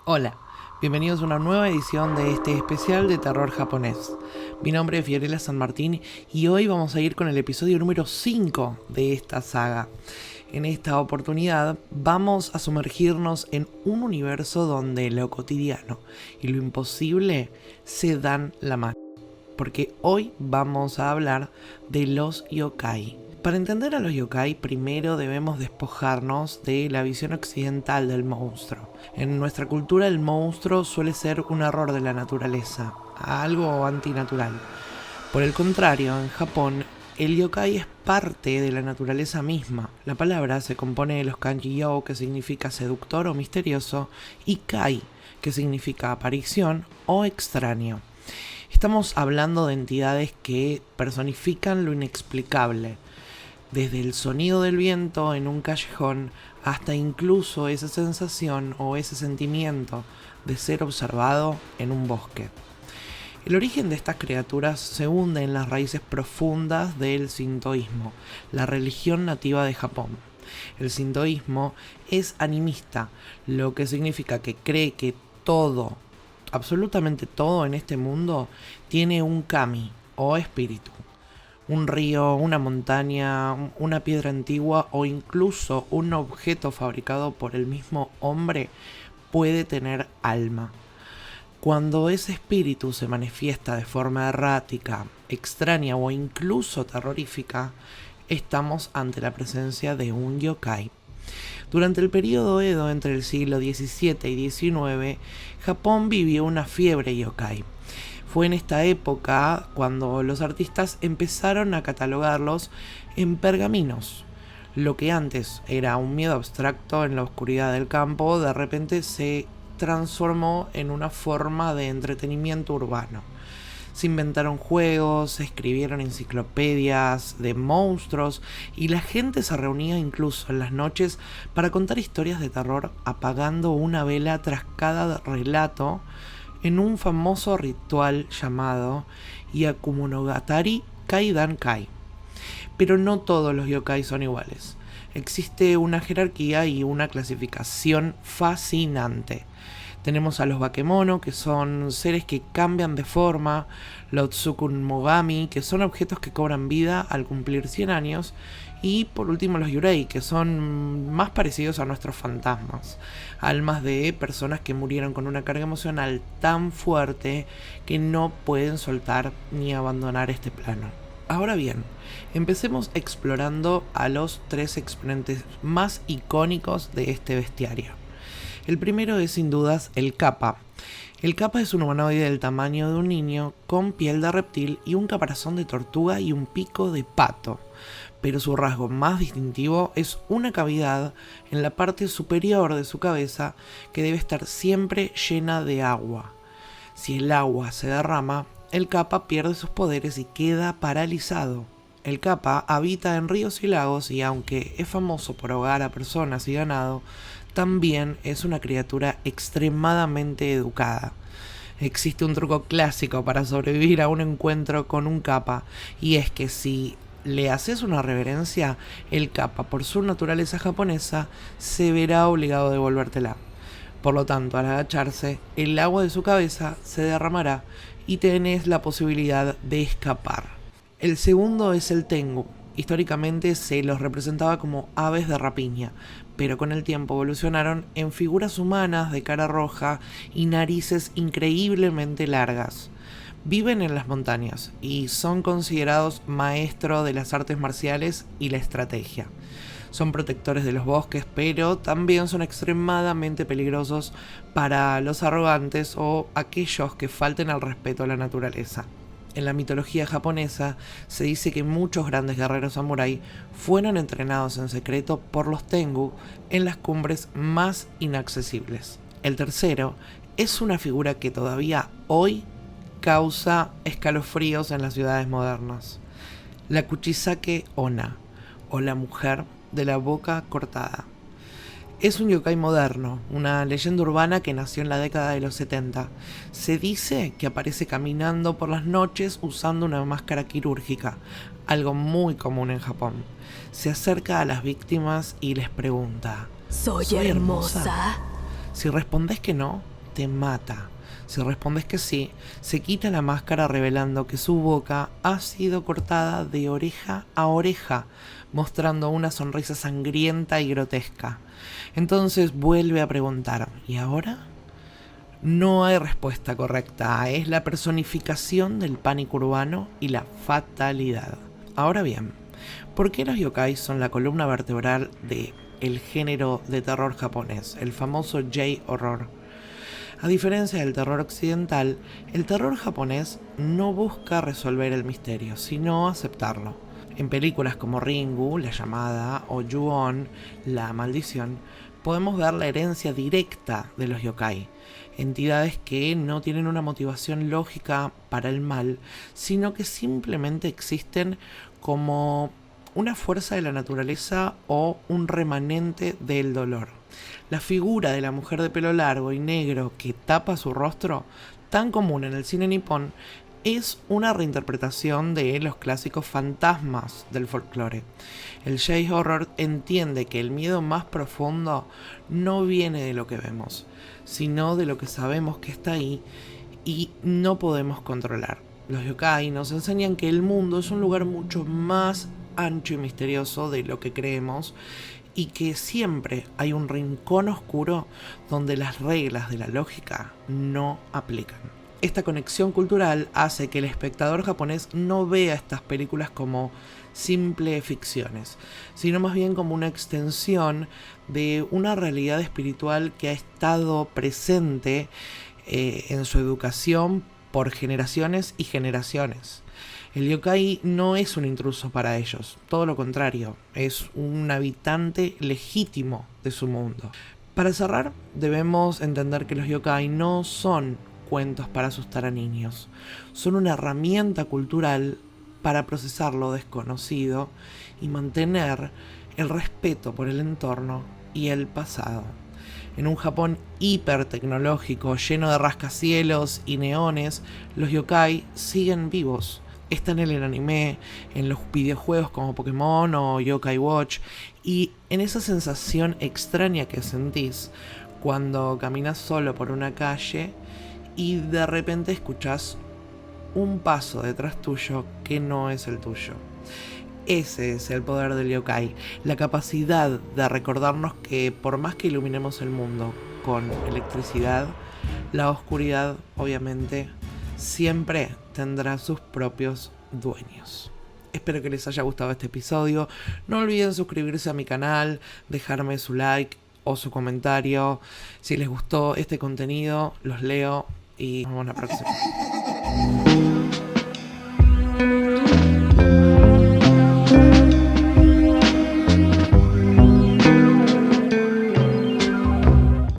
Hola, bienvenidos a una nueva edición de este especial de terror japonés. Mi nombre es Fiorella San Martín y hoy vamos a ir con el episodio número 5 de esta saga. En esta oportunidad vamos a sumergirnos en un universo donde lo cotidiano y lo imposible se dan la mano. Porque hoy vamos a hablar de los yokai. Para entender a los yokai, primero debemos despojarnos de la visión occidental del monstruo. En nuestra cultura el monstruo suele ser un error de la naturaleza, algo antinatural. Por el contrario, en Japón, el yokai es parte de la naturaleza misma. La palabra se compone de los kanji yo, que significa seductor o misterioso, y kai, que significa aparición o extraño. Estamos hablando de entidades que personifican lo inexplicable, desde el sonido del viento en un callejón hasta incluso esa sensación o ese sentimiento de ser observado en un bosque. El origen de estas criaturas se hunde en las raíces profundas del sintoísmo, la religión nativa de Japón. El sintoísmo es animista, lo que significa que cree que todo, absolutamente todo en este mundo tiene un kami o espíritu. Un río, una montaña, una piedra antigua o incluso un objeto fabricado por el mismo hombre puede tener alma. Cuando ese espíritu se manifiesta de forma errática, extraña o incluso terrorífica, estamos ante la presencia de un yokai. Durante el período Edo, entre el siglo XVII y XIX, Japón vivió una fiebre yokai. Fue en esta época cuando los artistas empezaron a catalogarlos en pergaminos. Lo que antes era un miedo abstracto en la oscuridad del campo, de repente se transformó en una forma de entretenimiento urbano. Se inventaron juegos, se escribieron enciclopedias de monstruos y la gente se reunía incluso en las noches para contar historias de terror apagando una vela tras cada relato en un famoso ritual llamado Yakumonogatari Kaidan Kai. Pero no todos los yokai son iguales. Existe una jerarquía y una clasificación fascinante. Tenemos a los bakemono, que son seres que cambian de forma, los tsukumogami, que son objetos que cobran vida al cumplir 100 años, y por último los yurei, que son más parecidos a nuestros fantasmas, almas de personas que murieron con una carga emocional tan fuerte que no pueden soltar ni abandonar este plano. Ahora bien, empecemos explorando a los 3 exponentes más icónicos de este bestiario. El primero es sin dudas el kappa. El kappa es un humanoide del tamaño de un niño, con piel de reptil y un caparazón de tortuga y un pico de pato. Pero su rasgo más distintivo es una cavidad en la parte superior de su cabeza que debe estar siempre llena de agua. Si el agua se derrama, el kappa pierde sus poderes y queda paralizado. El kappa habita en ríos y lagos y aunque es famoso por ahogar a personas y ganado, también es una criatura extremadamente educada. Existe un truco clásico para sobrevivir a un encuentro con un kappa, y es que si le haces una reverencia, el kappa, por su naturaleza japonesa, se verá obligado a devolvértela. Por lo tanto, al agacharse, el agua de su cabeza se derramará y tenés la posibilidad de escapar. El segundo es el tengu. Históricamente se los representaba como aves de rapiña, pero con el tiempo evolucionaron en figuras humanas de cara roja y narices increíblemente largas. Viven en las montañas y son considerados maestros de las artes marciales y la estrategia. Son protectores de los bosques, pero también son extremadamente peligrosos para los arrogantes o aquellos que falten al respeto a la naturaleza. En la mitología japonesa se dice que muchos grandes guerreros samurái fueron entrenados en secreto por los tengu en las cumbres más inaccesibles. El tercero es una figura que todavía hoy causa escalofríos en las ciudades modernas: la Kuchisake Onna, o la mujer de la boca cortada. Es un yokai moderno, una leyenda urbana que nació en la década de los 70. Se dice que aparece caminando por las noches usando una máscara quirúrgica, algo muy común en Japón. Se acerca a las víctimas y les pregunta: Soy ¿Soy hermosa? hermosa. Si respondés que no, te mata. Si respondes que sí, se quita la máscara revelando que su boca ha sido cortada de oreja a oreja, mostrando una sonrisa sangrienta y grotesca. Entonces vuelve a preguntar, ¿y ahora? No hay respuesta correcta, es la personificación del pánico urbano y la fatalidad. Ahora bien, ¿por qué los yokai son la columna vertebral del género de terror japonés, el famoso J-horror? A diferencia del terror occidental, el terror japonés no busca resolver el misterio, sino aceptarlo. En películas como Ringu, La llamada, o Ju-on, La maldición, podemos ver la herencia directa de los yokai, entidades que no tienen una motivación lógica para el mal, sino que simplemente existen como una fuerza de la naturaleza o un remanente del dolor. La figura de la mujer de pelo largo y negro que tapa su rostro, tan común en el cine nipón, es una reinterpretación de los clásicos fantasmas del folclore. El J-horror entiende que el miedo más profundo no viene de lo que vemos, sino de lo que sabemos que está ahí y no podemos controlar. Los yokai nos enseñan que el mundo es un lugar mucho más ancho y misterioso de lo que creemos, y que siempre hay un rincón oscuro donde las reglas de la lógica no aplican. Esta conexión cultural hace que el espectador japonés no vea estas películas como simples ficciones, sino más bien como una extensión de una realidad espiritual que ha estado presente en su educación por generaciones y generaciones. El yokai no es un intruso para ellos, todo lo contrario, es un habitante legítimo de su mundo. Para cerrar, debemos entender que los yokai no son cuentos para asustar a niños, son una herramienta cultural para procesar lo desconocido y mantener el respeto por el entorno y el pasado. En un Japón hipertecnológico, lleno de rascacielos y neones, los yokai siguen vivos. Están en el anime, en los videojuegos como Pokémon o Yokai Watch, y en esa sensación extraña que sentís cuando caminas solo por una calle y de repente escuchás un paso detrás tuyo que no es el tuyo. Ese es el poder del yokai, la capacidad de recordarnos que por más que iluminemos el mundo con electricidad, la oscuridad obviamente siempre tendrá sus propios dueños. Espero que les haya gustado este episodio. No olviden suscribirse a mi canal, dejarme su like o su comentario. Si les gustó este contenido, los leo y nos vemos la próxima.